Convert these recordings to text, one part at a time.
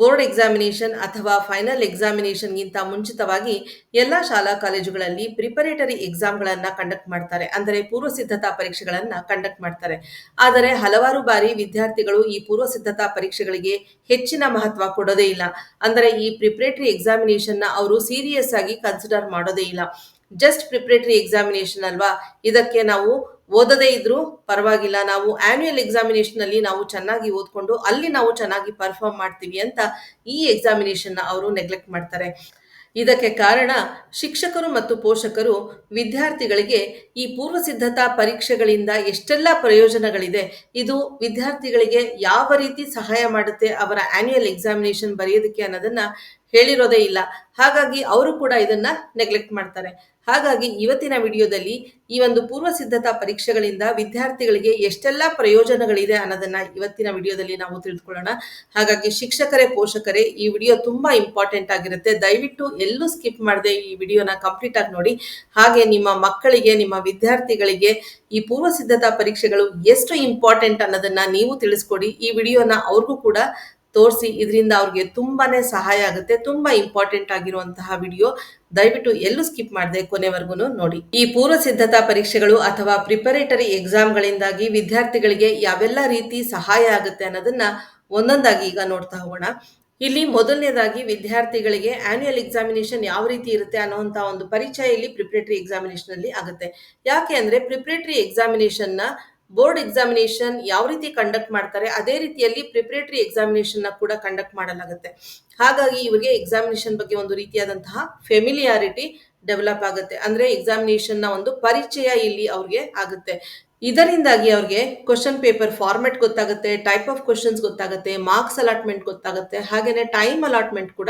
Board examination ಅಥವಾ final ಎಕ್ಸಾಮಿನೇಷನ್ಗಿಂತ ಮುಂಚಿತವಾಗಿ ಎಲ್ಲ ಶಾಲಾ ಕಾಲೇಜುಗಳಲ್ಲಿ ಪ್ರಿಪರೇಟರಿ ಎಕ್ಸಾಮ್ಗಳನ್ನು ಕಂಡಕ್ಟ್ ಮಾಡ್ತಾರೆ. ಅಂದರೆ ಪೂರ್ವ ಸಿದ್ಧತಾ ಪರೀಕ್ಷೆಗಳನ್ನು ಕಂಡಕ್ಟ್ ಮಾಡ್ತಾರೆ. ಆದರೆ ಹಲವಾರು ಬಾರಿ ವಿದ್ಯಾರ್ಥಿಗಳು ಈ ಪೂರ್ವ ಸಿದ್ಧತಾ ಪರೀಕ್ಷೆಗಳಿಗೆ ಹೆಚ್ಚಿನ ಮಹತ್ವ ಕೊಡೋದೇ ಇಲ್ಲ. ಅಂದರೆ ಈ ಪ್ರಿಪರೇಟರಿ ಎಕ್ಸಾಮಿನೇಷನ್ನ ಅವರು ಸೀರಿಯಸ್ ಆಗಿ ಕನ್ಸಿಡರ್ ಮಾಡೋದೇ ಇಲ್ಲ. ಜಸ್ಟ್ ಪ್ರಿಪರೇಟರಿ ಎಕ್ಸಾಮಿನೇಷನ್ ಅಲ್ವಾ, ಇದಕ್ಕೆ ನಾವು ಓದದೇ ಇದ್ರೂ ಪರವಾಗಿಲ್ಲ, ನಾವು ಆನ್ಯುಯಲ್ ಎಕ್ಸಾಮಿನೇಷನ್ ಅಲ್ಲಿ ನಾವು ಚೆನ್ನಾಗಿ ಓದ್ಕೊಂಡು ಅಲ್ಲಿ ನಾವು ಚೆನ್ನಾಗಿ ಪರ್ಫಾರ್ಮ್ ಮಾಡ್ತೀವಿ ಅಂತ ಈ ಎಕ್ಸಾಮಿನೇಷನ್ ಅವರು ನೆಗ್ಲೆಕ್ಟ್ ಮಾಡ್ತಾರೆ. ಇದಕ್ಕೆ ಕಾರಣ ಶಿಕ್ಷಕರು ಮತ್ತು ಪೋಷಕರು ವಿದ್ಯಾರ್ಥಿಗಳಿಗೆ ಈ ಪೂರ್ವ ಸಿದ್ಧತಾ ಪರೀಕ್ಷೆಗಳಿಂದ ಎಷ್ಟೆಲ್ಲ ಪ್ರಯೋಜನಗಳಿದೆ, ಇದು ವಿದ್ಯಾರ್ಥಿಗಳಿಗೆ ಯಾವ ರೀತಿ ಸಹಾಯ ಮಾಡುತ್ತೆ ಅವರ ಆನ್ಯುಯಲ್ ಎಕ್ಸಾಮಿನೇಷನ್ ಬರೆಯೋದಕ್ಕೆ ಅನ್ನೋದನ್ನ ಹೇಳಿರೋದೇ ಇಲ್ಲ. ಹಾಗಾಗಿ ಅವರು ಕೂಡ ಇದನ್ನ ನೆಗ್ಲೆಕ್ಟ್ ಮಾಡ್ತಾರೆ. ಹಾಗಾಗಿ ಇವತ್ತಿನ ವಿಡಿಯೋದಲ್ಲಿ ಈ ಒಂದು ಪೂರ್ವ ಸಿದ್ಧತಾ ಪರೀಕ್ಷೆಗಳಿಂದ ವಿದ್ಯಾರ್ಥಿಗಳಿಗೆ ಎಷ್ಟೆಲ್ಲ ಪ್ರಯೋಜನಗಳಿದೆ ಅನ್ನೋದನ್ನ ಇವತ್ತಿನ ವಿಡಿಯೋದಲ್ಲಿ ನಾವು ತಿಳಿದುಕೊಳ್ಳೋಣ. ಹಾಗಾಗಿ ಶಿಕ್ಷಕರೇ, ಪೋಷಕರೇ, ಈ ವಿಡಿಯೋ ತುಂಬಾ ಇಂಪಾರ್ಟೆಂಟ್ ಆಗಿರುತ್ತೆ. ದಯವಿಟ್ಟು ಎಲ್ಲೂ ಸ್ಕಿಪ್ ಮಾಡದೆ ಈ ವಿಡಿಯೋನ ಕಂಪ್ಲೀಟ್ ಆಗಿ ನೋಡಿ. ಹಾಗೆ ನಿಮ್ಮ ಮಕ್ಕಳಿಗೆ, ನಿಮ್ಮ ವಿದ್ಯಾರ್ಥಿಗಳಿಗೆ ಈ ಪೂರ್ವ ಸಿದ್ಧತಾ ಪರೀಕ್ಷೆಗಳು ಎಷ್ಟು ಇಂಪಾರ್ಟೆಂಟ್ ಅನ್ನೋದನ್ನ ನೀವು ತಿಳಿಸ್ಕೊಡಿ. ಈ ವಿಡಿಯೋನ ಅವ್ರಿಗೂ ಕೂಡ ತೋರಿಸಿ. ಇದರಿಂದ ಅವ್ರಿಗೆ ತುಂಬಾನೇ ಸಹಾಯ ಆಗುತ್ತೆ. ತುಂಬಾ ಇಂಪಾರ್ಟೆಂಟ್ ಆಗಿರುವಂತಹ ವಿಡಿಯೋ. ದಯವಿಟ್ಟು ಎಲ್ಲೂ ಸ್ಕಿಪ್ ಮಾಡದೆ ಕೊನೆವರೆಗೂ ನೋಡಿ. ಈ ಪೂರ್ವ ಸಿದ್ಧತಾ ಪರೀಕ್ಷೆಗಳು ಅಥವಾ ಪ್ರಿಪರೇಟರಿ ಎಕ್ಸಾಮ್ಗಳಿಂದಾಗಿ ವಿದ್ಯಾರ್ಥಿಗಳಿಗೆ ಯಾವೆಲ್ಲ ರೀತಿ ಸಹಾಯ ಆಗುತ್ತೆ ಅನ್ನೋದನ್ನ ಒಂದೊಂದಾಗಿ ಈಗ ನೋಡ್ತಾ ಹೋಗೋಣ. ಇಲ್ಲಿ ಮೊದಲನೇದಾಗಿ ವಿದ್ಯಾರ್ಥಿಗಳಿಗೆ ಆನ್ಯುಯಲ್ ಎಕ್ಸಾಮಿನೇಷನ್ ಯಾವ ರೀತಿ ಇರುತ್ತೆ ಅನ್ನುವಂತ ಒಂದು ಪರಿಚಯ ಇಲ್ಲಿ ಪ್ರಿಪರೇಟರಿ ಎಕ್ಸಾಮಿನೇಷನ್ ಅಲ್ಲಿ ಆಗುತ್ತೆ. ಯಾಕೆ ಅಂದ್ರೆ ಪ್ರಿಪರೇಟರಿ ಎಕ್ಸಾಮಿನೇಷನ್ ನ ಬೋರ್ಡ್ ಎಕ್ಸಾಮಿನೇಷನ್ ಯಾವ ರೀತಿ ಕಂಡಕ್ಟ್ ಮಾಡ್ತಾರೆ ಅದೇ ರೀತಿಯಲ್ಲಿ ಪ್ರಿಪರೇಟರಿ ಎಕ್ಸಾಮಿನೇಷನ್ ನ ಕೂಡ ಕಂಡಕ್ಟ್ ಮಾಡಲಾಗುತ್ತೆ. ಹಾಗಾಗಿ ಇವರಿಗೆ ಎಕ್ಸಾಮಿನೇಷನ್ ಬಗ್ಗೆ ಒಂದು ರೀತಿಯಾದಂತಹ ಫೆಮಿಲಿಯಾರಿಟಿ ಡೆವಲಪ್ ಆಗುತ್ತೆ. ಅಂದ್ರೆ ಎಕ್ಸಾಮಿನೇಷನ್ ನ ಒಂದು ಪರಿಚಯ ಇಲ್ಲಿ ಅವ್ರಿಗೆ ಆಗುತ್ತೆ. ಇದರಿಂದಾಗಿ ಅವ್ರಿಗೆ ಕ್ವಶನ್ ಪೇಪರ್ ಫಾರ್ಮೆಟ್ ಗೊತ್ತಾಗುತ್ತೆ, ಟೈಪ್ ಆಫ್ ಕ್ವಶನ್ಸ್ ಗೊತ್ತಾಗುತ್ತೆ, ಮಾರ್ಕ್ಸ್ ಅಲಾಟ್ಮೆಂಟ್ ಗೊತ್ತಾಗುತ್ತೆ, ಹಾಗೇನೆ ಟೈಮ್ ಅಲಾಟ್ಮೆಂಟ್ ಕೂಡ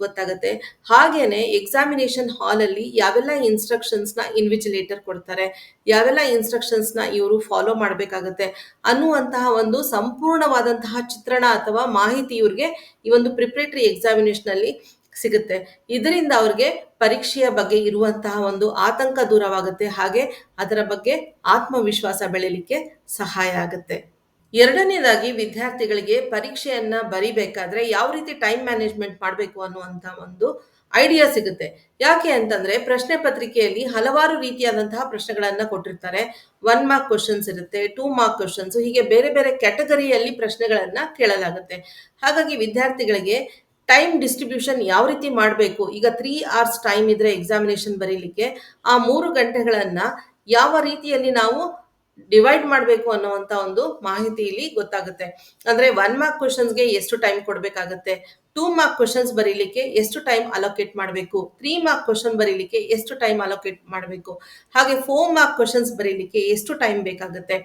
ಗೊತ್ತಾಗುತ್ತೆ. ಹಾಗೇನೆ ಎಕ್ಸಾಮಿನೇಷನ್ ಹಾಲ್ ಅಲ್ಲಿ ಯಾವೆಲ್ಲ ಇನ್ಸ್ಟ್ರಕ್ಷನ್ಸ್ ನ ಇನ್ವಿಜಿಲೇಟರ್ ಕೊಡ್ತಾರೆ, ಯಾವೆಲ್ಲ ಇನ್ಸ್ಟ್ರಕ್ಷನ್ಸ್ ನ ಇವರು ಫಾಲೋ ಮಾಡಬೇಕಾಗುತ್ತೆ ಅನ್ನುವಂತಹ ಒಂದು ಸಂಪೂರ್ಣವಾದಂತಹ ಚಿತ್ರಣ ಅಥವಾ ಮಾಹಿತಿ ಇವ್ರಿಗೆ ಈ ಒಂದು ಪ್ರಿಪರೇಟರಿ ಎಕ್ಸಾಮಿನೇಷನ್ ಅಲ್ಲಿ ಸಿಗುತ್ತೆ. ಇದರಿಂದ ಅವ್ರಿಗೆ ಪರೀಕ್ಷೆಯ ಬಗ್ಗೆ ಇರುವಂತಹ ಒಂದು ಆತಂಕ ದೂರವಾಗುತ್ತೆ. ಹಾಗೆ ಅದರ ಬಗ್ಗೆ ಆತ್ಮವಿಶ್ವಾಸ ಬೆಳೆಯಲಿಕ್ಕೆ ಸಹಾಯ ಆಗುತ್ತೆ. ಎರಡನೇದಾಗಿ ವಿದ್ಯಾರ್ಥಿಗಳಿಗೆ ಪರೀಕ್ಷೆಯನ್ನ ಬರಿಬೇಕಾದ್ರೆ ಯಾವ ರೀತಿ ಟೈಮ್ ಮ್ಯಾನೇಜ್ಮೆಂಟ್ ಮಾಡಬೇಕು ಅನ್ನುವಂತ ಒಂದು ಐಡಿಯಾ ಸಿಗುತ್ತೆ. ಯಾಕೆ ಅಂತಂದ್ರೆ ಪ್ರಶ್ನೆ ಪತ್ರಿಕೆಯಲ್ಲಿ ಹಲವಾರು ರೀತಿಯಾದಂತಹ ಪ್ರಶ್ನೆಗಳನ್ನ ಕೊಟ್ಟಿರ್ತಾರೆ. 1 ಮಾರ್ಕ್ ಕ್ವಶನ್ಸ್ ಇರುತ್ತೆ, 2 ಮಾರ್ಕ್ ಕ್ವಶನ್ಸ್, ಹೀಗೆ ಬೇರೆ ಬೇರೆ ಕ್ಯಾಟಗರಿಯಲ್ಲಿ ಪ್ರಶ್ನೆಗಳನ್ನ ಕೇಳಲಾಗುತ್ತೆ. ಹಾಗಾಗಿ ವಿದ್ಯಾರ್ಥಿಗಳಿಗೆ ಟೈಮ್ ಡಿಸ್ಟ್ರಿಬ್ಯೂಷನ್ ಯಾವ ರೀತಿ ಮಾಡಬೇಕು, ಈಗ 3 hours ಟೈಮ್ ಇದ್ರೆ ಎಕ್ಸಾಮಿನೇಷನ್ ಬರೀಲಿಕ್ಕೆ, ಆ 3 ಗಂಟೆಗಳನ್ನ ಯಾವ ರೀತಿಯಲ್ಲಿ ನಾವು ಡಿವೈಡ್ ಮಾಡಬೇಕು ಅನ್ನುವಂತ ಒಂದು ಮಾಹಿತಿ ಇಲ್ಲಿ ಗೊತ್ತಾಗುತ್ತೆ. ಅಂದ್ರೆ 1 ಮಾರ್ಕ್ ಕ್ವಶನ್ಸ್ಗೆ ಎಷ್ಟು ಟೈಮ್ ಕೊಡಬೇಕಾಗತ್ತೆ, 2 ಮಾರ್ಕ್ ಕ್ವಶನ್ಸ್ ಬರೀಲಿಕ್ಕೆ ಎಷ್ಟು ಟೈಮ್ ಅಲೋಕೇಟ್ ಮಾಡಬೇಕು, 3 ಮಾರ್ಕ್ ಕ್ವಶನ್ ಬರೀಲಿಕ್ಕೆ ಎಷ್ಟು ಟೈಮ್ ಅಲೋಕೇಟ್ ಮಾಡಬೇಕು, ಹಾಗೆ 4 ಮಾರ್ಕ್ ಕ್ವಶನ್ಸ್ ಬರೀಲಿಕ್ಕೆ ಎಷ್ಟು ಟೈಮ್ ಬೇಕಾಗುತ್ತೆ.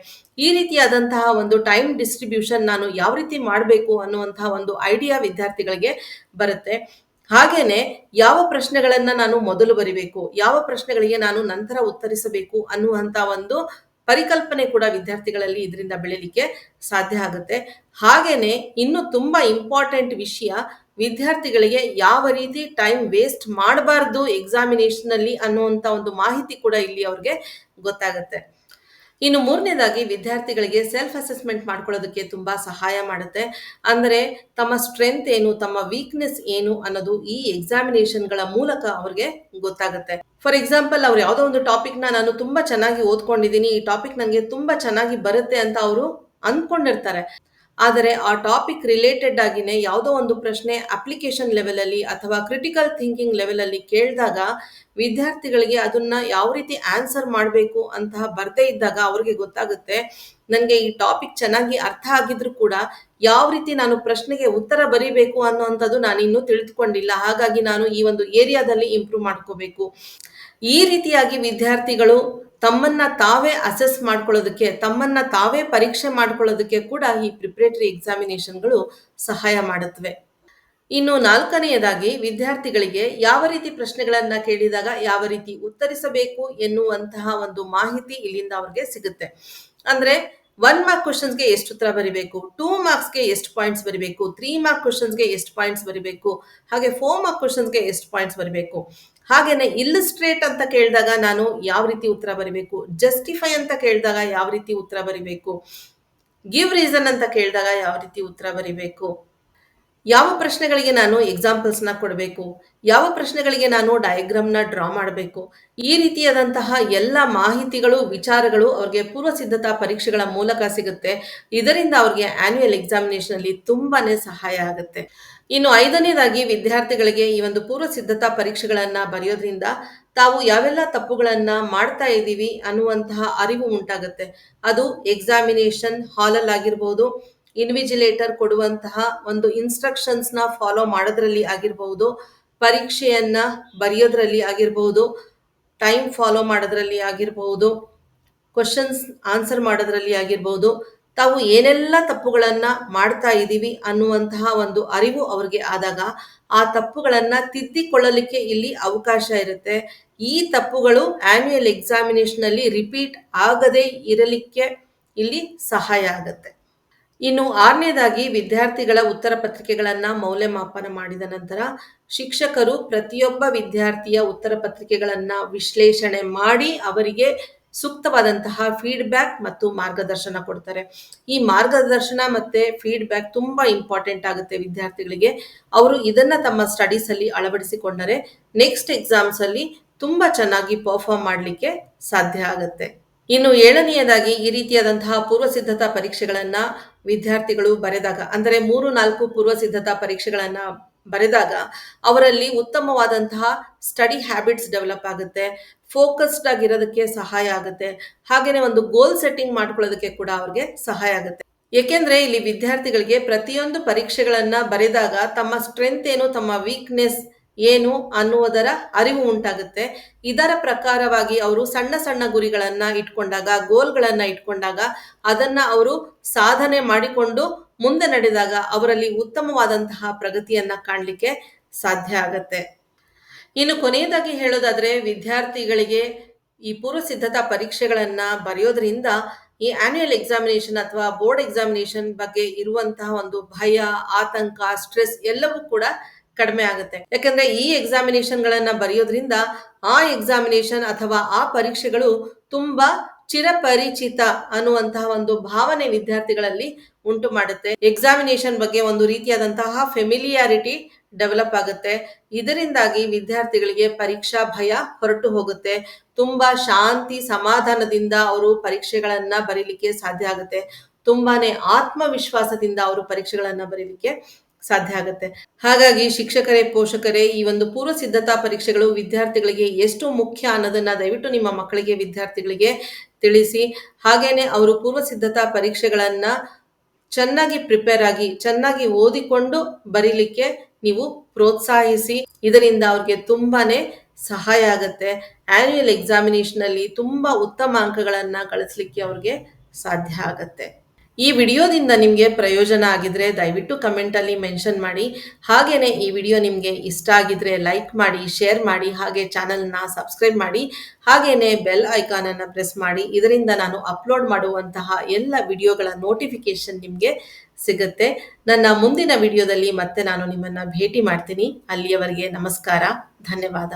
ಈ ರೀತಿಯಾದಂತಹ ಒಂದು ಟೈಮ್ ಡಿಸ್ಟ್ರಿಬ್ಯೂಷನ್ ನಾನು ಯಾವ ರೀತಿ ಮಾಡಬೇಕು ಅನ್ನುವಂತಹ ಒಂದು ಐಡಿಯಾ ವಿದ್ಯಾರ್ಥಿಗಳಿಗೆ ಬರುತ್ತೆ. ಹಾಗೇನೆ ಯಾವ ಪ್ರಶ್ನೆಗಳನ್ನ ನಾನು ಮೊದಲು ಬರಿಬೇಕು, ಯಾವ ಪ್ರಶ್ನೆಗಳಿಗೆ ನಾನು ನಂತರ ಉತ್ತರಿಸಬೇಕು ಅನ್ನುವಂತ ಒಂದು ಪರಿಕಲ್ಪನೆ ಕೂಡ ವಿದ್ಯಾರ್ಥಿಗಳಲ್ಲಿ ಇದರಿಂದ ಬೆಳೆಯಲಿಕ್ಕೆ ಸಾಧ್ಯ ಆಗುತ್ತೆ. ಹಾಗೇನೆ ಇನ್ನು ತುಂಬಾ ಇಂಪಾರ್ಟೆಂಟ್ ವಿಷಯ, ವಿದ್ಯಾರ್ಥಿಗಳಿಗೆ ಯಾವ ರೀತಿ ಟೈಮ್ ವೇಸ್ಟ್ ಮಾಡಬಾರ್ದು ಎಕ್ಸಾಮಿನೇಷನ್ ಅಲ್ಲಿ ಅನ್ನುವಂತ ಒಂದು ಮಾಹಿತಿ ಕೂಡ ಇಲ್ಲಿ ಅವ್ರಿಗೆ ಗೊತ್ತಾಗುತ್ತೆ. ಇನ್ನು ಮೂರನೇದಾಗಿ ವಿದ್ಯಾರ್ಥಿಗಳಿಗೆ ಸೆಲ್ಫ್ ಅಸೆಸ್ಮೆಂಟ್ ಮಾಡ್ಕೊಳ್ಳೋದಕ್ಕೆ ತುಂಬಾ ಸಹಾಯ ಮಾಡುತ್ತೆ. ಅಂದರೆ ತಮ್ಮ ಸ್ಟ್ರೆಂತ್ ಏನು, ತಮ್ಮ ವೀಕ್ನೆಸ್ ಏನು ಅನ್ನೋದು ಈ ಎಕ್ಸಾಮಿನೇಷನ್ಗಳ ಮೂಲಕ ಅವ್ರಿಗೆ ಗೊತ್ತಾಗುತ್ತೆ. ಫಾರ್ ಎಕ್ಸಾಂಪಲ್, ಅವ್ರು ಯಾವುದೋ ಒಂದು ಟಾಪಿಕ್ನ ನಾನು ತುಂಬಾ ಚೆನ್ನಾಗಿ ಓದ್ಕೊಂಡಿದ್ದೀನಿ, ಈ ಟಾಪಿಕ್ ನನಗೆ ತುಂಬಾ ಚೆನ್ನಾಗಿ ಬರುತ್ತೆ ಅಂತ ಅವರು ಅಂದ್ಕೊಂಡಿರ್ತಾರೆ. ಆದರೆ ಆ ಟಾಪಿಕ್ ರಿಲೇಟೆಡ್ ಆಗಿನೇ ಯಾವುದೋ ಒಂದು ಪ್ರಶ್ನೆ ಅಪ್ಲಿಕೇಶನ್ ಲೆವೆಲ್ ಅಲ್ಲಿ ಅಥವಾ ಕ್ರಿಟಿಕಲ್ ಥಿಂಕಿಂಗ್ ಲೆವೆಲ್ ಅಲ್ಲಿ ಕೇಳಿದಾಗ ವಿದ್ಯಾರ್ಥಿಗಳಿಗೆ ಅದನ್ನ ಯಾವ ರೀತಿ ಆನ್ಸರ್ ಮಾಡಬೇಕು ಅಂತ ಬರ್ದೇ ಇದ್ದಾಗ ಅವ್ರಿಗೆ ಗೊತ್ತಾಗುತ್ತೆ, ನನಗೆ ಈ ಟಾಪಿಕ್ ಚೆನ್ನಾಗಿ ಅರ್ಥ ಆಗಿದ್ರು ಕೂಡ ಯಾವ ರೀತಿ ನಾನು ಪ್ರಶ್ನೆಗೆ ಉತ್ತರ ಬರೀಬೇಕು ಅನ್ನೋಂಥದ್ದು ನಾನು ಇನ್ನೂ ತಿಳಿದುಕೊಂಡಿಲ್ಲ. ಹಾಗಾಗಿ ನಾನು ಈ ಒಂದು ಏರಿಯಾದಲ್ಲಿ ಇಂಪ್ರೂವ್ ಮಾಡ್ಕೋಬೇಕು. ಈ ರೀತಿಯಾಗಿ ವಿದ್ಯಾರ್ಥಿಗಳು ತಮ್ಮನ್ನ ತಾವೇ ಅಸೆಸ್ ಮಾಡ್ಕೊಳ್ಳೋದಕ್ಕೆ, ತಮ್ಮನ್ನ ತಾವೇ ಪರೀಕ್ಷೆ ಮಾಡ್ಕೊಳ್ಳೋದಕ್ಕೆ ಕೂಡ ಈ ಪ್ರಿಪರೇಟರಿ ಎಕ್ಸಾಮಿನೇಷನ್ಗಳು ಸಹಾಯ ಮಾಡುತ್ತವೆ. ಇನ್ನು ನಾಲ್ಕನೆಯದಾಗಿ ವಿದ್ಯಾರ್ಥಿಗಳಿಗೆ ಯಾವ ರೀತಿ ಪ್ರಶ್ನೆಗಳನ್ನ ಕೇಳಿದಾಗ ಯಾವ ರೀತಿ ಉತ್ತರಿಸಬೇಕು ಎನ್ನುವಂತಹ ಒಂದು ಮಾಹಿತಿ ಇಲ್ಲಿಂದ ಅವ್ರಿಗೆ ಸಿಗುತ್ತೆ. ಅಂದ್ರೆ 1 ಮಾರ್ಕ್ ಕ್ವಶನ್ಸ್ಗೆ ಎಷ್ಟು ಉತ್ತರ ಬರಿಬೇಕು, 2 ಮಾರ್ಕ್ಸ್ಗೆ ಎಷ್ಟು ಪಾಯಿಂಟ್ಸ್ ಬರಿಬೇಕು, 3 ಮಾರ್ಕ್ ಕ್ವಶನ್ಸ್ಗೆ ಎಷ್ಟು ಪಾಯಿಂಟ್ಸ್ ಬರಿಬೇಕು, ಹಾಗೆ 4 ಮಾರ್ಕ್ ಕ್ವಶನ್ಸ್ಗೆ ಎಷ್ಟು ಪಾಯಿಂಟ್ಸ್ ಬರಿಬೇಕು. ಹಾಗೇನೆ ಇಲ್ಲಸ್ಟ್ರೇಟ್ ಅಂತ ಕೇಳಿದಾಗ ನಾನು ಯಾವ ರೀತಿ ಉತ್ತರ ಬರಿಬೇಕು, ಜಸ್ಟಿಫೈ ಅಂತ ಕೇಳಿದಾಗ ಯಾವ ರೀತಿ ಉತ್ತರ ಬರಿಬೇಕು, ಗಿವ್ ರೀಸನ್ ಅಂತ ಕೇಳಿದಾಗ ಯಾವ ರೀತಿ ಉತ್ತರ ಬರಿಬೇಕು. ಯಾವ ಪ್ರಶ್ನೆಗಳಿಗೆ ನಾನು ಎಕ್ಸಾಂಪಲ್ಸ್‌ನ ಕೊಡಬೇಕು? ಯಾವ ಪ್ರಶ್ನೆಗಳಿಗೆ ನಾನು ಡಯಾಗ್ರಾಮ್‌ನ ಡ್ರಾ ಮಾಡಬೇಕು? ಈ ರೀತಿಯಾದಂತಹ ಎಲ್ಲ ಮಾಹಿತಿಗಳು, ವಿಚಾರಗಳು ಅವ್ರಿಗೆ ಪೂರ್ವ ಸಿದ್ಧತಾ ಪರೀಕ್ಷೆಗಳ ಮೂಲಕ ಸಿಗುತ್ತೆ. ಇದರಿಂದ ಅವ್ರಿಗೆ ಆನ್ಯುಯಲ್ ಎಕ್ಸಾಮಿನೇಷನ್‌ನಲ್ಲಿ ತುಂಬಾನೇ ಸಹಾಯ ಆಗುತ್ತೆ. ಇನ್ನು 5ನೇದಾಗಿ ವಿದ್ಯಾರ್ಥಿಗಳಿಗೆ ಈ ಒಂದು ಪೂರ್ವ ಸಿದ್ಧತಾ ಪರೀಕ್ಷೆಗಳನ್ನ ಬರೆಯೋದ್ರಿಂದ ತಾವು ಯಾವೆಲ್ಲ ತಪ್ಪುಗಳನ್ನ ಮಾಡ್ತಾ ಇದ್ದೀವಿ ಅನ್ನುವಂತಹ ಅರಿವು ಉಂಟಾಗುತ್ತೆ. ಅದು ಎಕ್ಸಾಮಿನೇಷನ್ ಹಾಲಲ್ಲಿ ಆಗಿರ್ಬೋದು, ಇನ್ವಿಜಿಲೇಟರ್ ಕೊಡುವಂತಹ ಒಂದು ಇನ್ಸ್ಟ್ರಕ್ಷನ್ಸ್‌ನ ಫಾಲೋ ಮಾಡೋದ್ರಲ್ಲಿ ಆಗಿರ್ಬಹುದು, ಪರೀಕ್ಷೆಯನ್ನ ಬರೆಯೋದ್ರಲ್ಲಿ ಆಗಿರ್ಬಹುದು, ಟೈಮ್ ಫಾಲೋ ಮಾಡೋದ್ರಲ್ಲಿ ಆಗಿರ್ಬಹುದು, ಕ್ವಶನ್ಸ್ ಆನ್ಸರ್ ಮಾಡೋದ್ರಲ್ಲಿ ಆಗಿರ್ಬೋದು, ತಾವು ಏನೆಲ್ಲ ತಪ್ಪುಗಳನ್ನ ಮಾಡ್ತಾ ಇದ್ದೀವಿ ಅನ್ನುವಂತಹ ಒಂದು ಅರಿವು ಅವ್ರಿಗೆ ಆದಾಗ ಆ ತಪ್ಪುಗಳನ್ನ ತಿದ್ದಿಕೊಳ್ಳಲಿಕ್ಕೆ ಇಲ್ಲಿ ಅವಕಾಶ ಇರುತ್ತೆ. ಈ ತಪ್ಪುಗಳು ಆನ್ಯುಯಲ್ ಎಕ್ಸಾಮಿನೇಷನ್ ಅಲ್ಲಿ ರಿಪೀಟ್ ಆಗದೇ ಇರಲಿಕ್ಕೆ ಇಲ್ಲಿ ಸಹಾಯ ಆಗುತ್ತೆ. ಇನ್ನು 6ನೇದಾಗಿ ವಿದ್ಯಾರ್ಥಿಗಳ ಉತ್ತರ ಪತ್ರಿಕೆಗಳನ್ನ ಮೌಲ್ಯಮಾಪನ ಮಾಡಿದ ನಂತರ ಶಿಕ್ಷಕರು ಪ್ರತಿಯೊಬ್ಬ ವಿದ್ಯಾರ್ಥಿಯ ಉತ್ತರ ಪತ್ರಿಕೆಗಳನ್ನ ವಿಶ್ಲೇಷಣೆ ಮಾಡಿ ಅವರಿಗೆ ಸೂಕ್ತವಾದಂತಹ ಫೀಡ್ಬ್ಯಾಕ್ ಮತ್ತು ಮಾರ್ಗದರ್ಶನ ಕೊಡ್ತಾರೆ. ಈ ಮಾರ್ಗದರ್ಶನ ಮತ್ತೆ ಫೀಡ್ಬ್ಯಾಕ್ ತುಂಬಾ ಇಂಪಾರ್ಟೆಂಟ್ ಆಗುತ್ತೆ ವಿದ್ಯಾರ್ಥಿಗಳಿಗೆ. ಅವರು ಇದನ್ನ ತಮ್ಮ ಸ್ಟಡೀಸ್ ಅಲ್ಲಿ ಅಳವಡಿಸಿಕೊಂಡರೆ ನೆಕ್ಸ್ಟ್ ಎಕ್ಸಾಮ್ಸ್ ಅಲ್ಲಿ ತುಂಬಾ ಚೆನ್ನಾಗಿ ಪರ್ಫಾರ್ಮ್ ಮಾಡಲಿಕ್ಕೆ ಸಾಧ್ಯ ಆಗುತ್ತೆ. ಇನ್ನು 7ನೇದಾಗಿ ಈ ರೀತಿಯಾದಂತಹ ಪೂರ್ವ ಸಿದ್ಧತಾ ಪರೀಕ್ಷೆಗಳನ್ನ ವಿದ್ಯಾರ್ಥಿಗಳು ಬರೆದಾಗ, ಅಂದರೆ 3-4 ಪೂರ್ವ ಸಿದ್ಧತಾ ಪರೀಕ್ಷೆಗಳನ್ನ ಬರೆದಾಗ ಅವರಲ್ಲಿ ಉತ್ತಮವಾದಂತಹ ಸ್ಟಡಿ ಹ್ಯಾಬಿಟ್ಸ್ ಡೆವಲಪ್ ಆಗುತ್ತೆ, ಫೋಕಸ್ಡ್ ಆಗಿರೋದಕ್ಕೆ ಸಹಾಯ ಆಗುತ್ತೆ, ಹಾಗೇನೆ ಒಂದು ಗೋಲ್ ಸೆಟ್ಟಿಂಗ್ ಮಾಡ್ಕೊಳ್ಳೋದಕ್ಕೆ ಕೂಡ ಅವ್ರಿಗೆ ಸಹಾಯ ಆಗುತ್ತೆ. ಏಕೆಂದ್ರೆ ಇಲ್ಲಿ ವಿದ್ಯಾರ್ಥಿಗಳಿಗೆ ಪ್ರತಿಯೊಂದು ಪರೀಕ್ಷೆಗಳನ್ನ ಬರೆದಾಗ ತಮ್ಮ ಸ್ಟ್ರೆಂತ್ ಏನು, ತಮ್ಮ ವೀಕ್ನೆಸ್ ಏನು ಅನ್ನುವುದರ ಅರಿವು ಉಂಟಾಗುತ್ತೆ. ಇದರ ಪ್ರಕಾರವಾಗಿ ಅವರು ಸಣ್ಣ ಸಣ್ಣ ಗುರಿಗಳನ್ನ ಇಟ್ಕೊಂಡಾಗ, ಗೋಲ್ಗಳನ್ನ ಇಟ್ಕೊಂಡಾಗ ಅದನ್ನ ಅವರು ಸಾಧನೆ ಮಾಡಿಕೊಂಡು ಮುಂದೆ ನಡೆದಾಗ ಅವರಲ್ಲಿ ಉತ್ತಮವಾದಂತಹ ಪ್ರಗತಿಯನ್ನ ಕಾಣಲಿಕ್ಕೆ ಸಾಧ್ಯ ಆಗತ್ತೆ. ಇನ್ನು ಕೊನೆಯದಾಗಿ ಹೇಳೋದಾದ್ರೆ ವಿದ್ಯಾರ್ಥಿಗಳಿಗೆ ಈ ಪೂರ್ವ ಸಿದ್ಧತಾ ಪರೀಕ್ಷೆಗಳನ್ನ ಬರೆಯೋದ್ರಿಂದ ಈ ಆನ್ಯುಯಲ್ ಎಕ್ಸಾಮಿನೇಷನ್ ಅಥವಾ ಬೋರ್ಡ್ ಎಕ್ಸಾಮಿನೇಷನ್ ಬಗ್ಗೆ ಇರುವಂತಹ ಒಂದು ಭಯ, ಆತಂಕ, ಸ್ಟ್ರೆಸ್ ಎಲ್ಲವೂ ಕೂಡ ಕಡಿಮೆ ಆಗುತ್ತೆ. ಯಾಕಂದ್ರೆ ಈ ಎಕ್ಸಾಮಿನೇಷನ್ ಗಳನ್ನ ಬರೆಯೋದ್ರಿಂದ ಆ ಎಕ್ಸಾಮಿನೇಷನ್ ಅಥವಾ ಆ ಪರೀಕ್ಷೆಗಳು ತುಂಬಾ ಚಿರಪರಿಚಿತ ಅನ್ನುವಂತಹ ಒಂದು ಭಾವನೆ ವಿದ್ಯಾರ್ಥಿಗಳಲ್ಲಿ ಉಂಟು ಮಾಡುತ್ತೆ. ಎಕ್ಸಾಮಿನೇಷನ್ ಬಗ್ಗೆ ಒಂದು ರೀತಿಯಾದಂತಹ ಫೆಮಿಲಿಯಾರಿಟಿ ಡೆವಲಪ್ ಆಗುತ್ತೆ. ಇದರಿಂದಾಗಿ ವಿದ್ಯಾರ್ಥಿಗಳಿಗೆ ಪರೀಕ್ಷಾ ಭಯ ಹೊರಟು ಹೋಗುತ್ತೆ. ತುಂಬಾ ಶಾಂತಿ ಸಮಾಧಾನದಿಂದ ಅವರು ಪರೀಕ್ಷೆಗಳನ್ನ ಬರೀಲಿಕ್ಕೆ ಸಾಧ್ಯ ಆಗುತ್ತೆ. ತುಂಬಾನೇ ಆತ್ಮವಿಶ್ವಾಸದಿಂದ ಅವರು ಪರೀಕ್ಷೆಗಳನ್ನ ಬರೀಲಿಕ್ಕೆ ಸಾಧ್ಯ ಆಗುತ್ತೆ. ಹಾಗಾಗಿ ಶಿಕ್ಷಕರೇ, ಪೋಷಕರೇ, ಈ ಒಂದು ಪೂರ್ವ ಸಿದ್ಧತಾ ಪರೀಕ್ಷೆಗಳು ವಿದ್ಯಾರ್ಥಿಗಳಿಗೆ ಎಷ್ಟು ಮುಖ್ಯ ಅನ್ನೋದನ್ನ ದಯವಿಟ್ಟು ನಿಮ್ಮ ಮಕ್ಕಳಿಗೆ, ವಿದ್ಯಾರ್ಥಿಗಳಿಗೆ ತಿಳಿಸಿ. ಹಾಗೇನೆ ಅವರು ಪೂರ್ವ ಸಿದ್ಧತಾ ಪರೀಕ್ಷೆಗಳನ್ನ ಚೆನ್ನಾಗಿ ಪ್ರಿಪೇರ್ ಆಗಿ, ಚೆನ್ನಾಗಿ ಓದಿಕೊಂಡು ಬರೀಲಿಕ್ಕೆ ನೀವು ಪ್ರೋತ್ಸಾಹಿಸಿ. ಇದರಿಂದ ಅವ್ರಿಗೆ ತುಂಬಾನೇ ಸಹಾಯ ಆಗುತ್ತೆ. ಆನ್ಯುಯಲ್ ಎಕ್ಸಾಮಿನೇಷನ್ ಅಲ್ಲಿ ತುಂಬಾ ಉತ್ತಮ ಅಂಕಗಳನ್ನ ಗಳಿಸ್ಲಿಕ್ಕೆ ಅವ್ರಿಗೆ ಸಾಧ್ಯ ಆಗತ್ತೆ. ಈ ವಿಡಿಯೋದಿಂದ ನಿಮಗೆ ಪ್ರಯೋಜನ ಆಗಿದ್ರೆ ದಯವಿಟ್ಟು ಕಮೆಂಟ್ ಅಲ್ಲಿ ಮೆನ್ಷನ್ ಮಾಡಿ. ಹಾಗೇನೆ ಈ ವಿಡಿಯೋ ನಿಮಗೆ ಇಷ್ಟ ಆಗಿದ್ರೆ ಲೈಕ್ ಮಾಡಿ, ಶೇರ್ ಮಾಡಿ, ಹಾಗೆ ಚಾನೆಲ್ನ ಸಬ್ಸ್ಕ್ರೈಬ್ ಮಾಡಿ, ಹಾಗೇನೆ ಬೆಲ್ ಐಕಾನ್ ಅನ್ನ ಪ್ರೆಸ್ ಮಾಡಿ. ಇದರಿಂದ ನಾನು ಅಪ್ಲೋಡ್ ಮಾಡುವಂತಹ ಎಲ್ಲ ವಿಡಿಯೋಗಳ ನೋಟಿಫಿಕೇಶನ್ ನಿಮಗೆ ಸಿಗುತ್ತೆ. ನನ್ನ ಮುಂದಿನ ವಿಡಿಯೋದಲ್ಲಿ ಮತ್ತೆ ನಾನು ನಿಮ್ಮನ್ನ ಭೇಟಿ ಮಾಡ್ತೀನಿ. ಅಲ್ಲಿಯವರೆಗೆ ನಮಸ್ಕಾರ, ಧನ್ಯವಾದ.